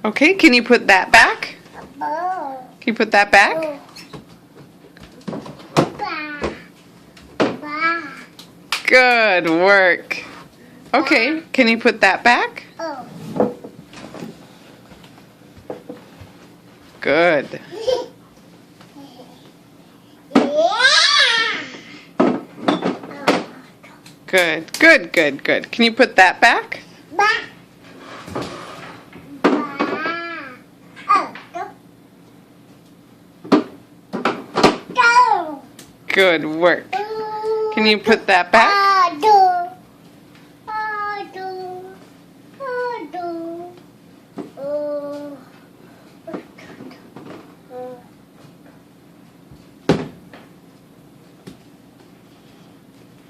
Okay, can you put that back? Can you put that back? Good work. Okay, can you put that back? Good. Good, good, good, good. Can you put that back? Good work. Can you put that back?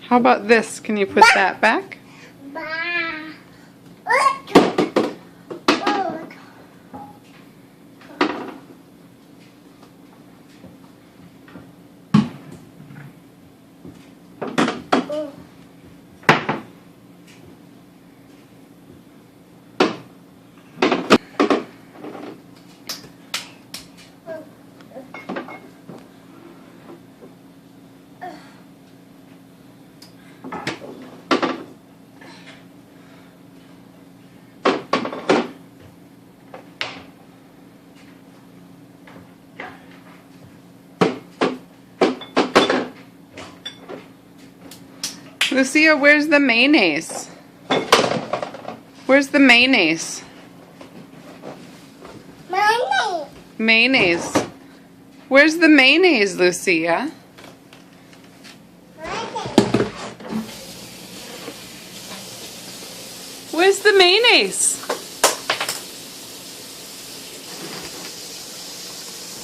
How about this? Can you put that back? Lucia, where's the mayonnaise? Where's the mayonnaise? Mayonnaise. Where's the mayonnaise, Lucia? Where's the mayonnaise?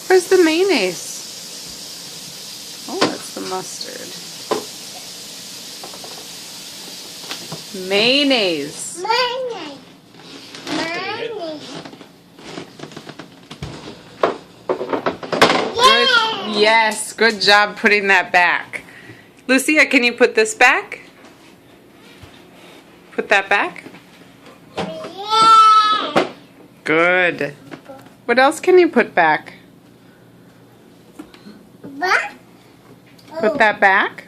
Where's the mayonnaise? Oh, that's the mustard. Mayonnaise. Good. Yes, good job putting that back. Lucia, can you put this back? Put that back? Good. What else can you put back? Put that back?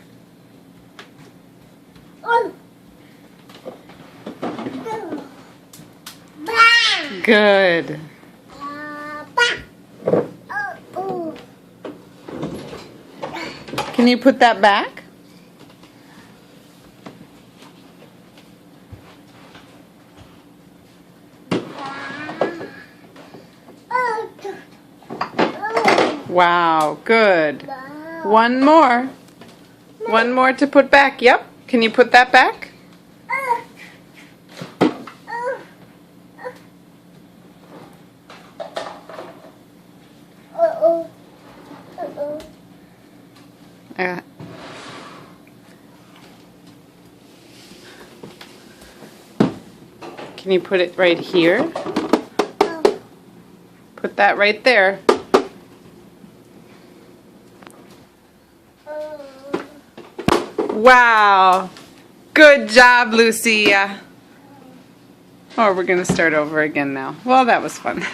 Good. Can you put that back? Wow, good. One more. One more to put back. Yep. Can you put that back? Can you put it right here? Put that right there. Wow. Good job, Lucia. Oh, we're going to start over again now. Well, that was fun.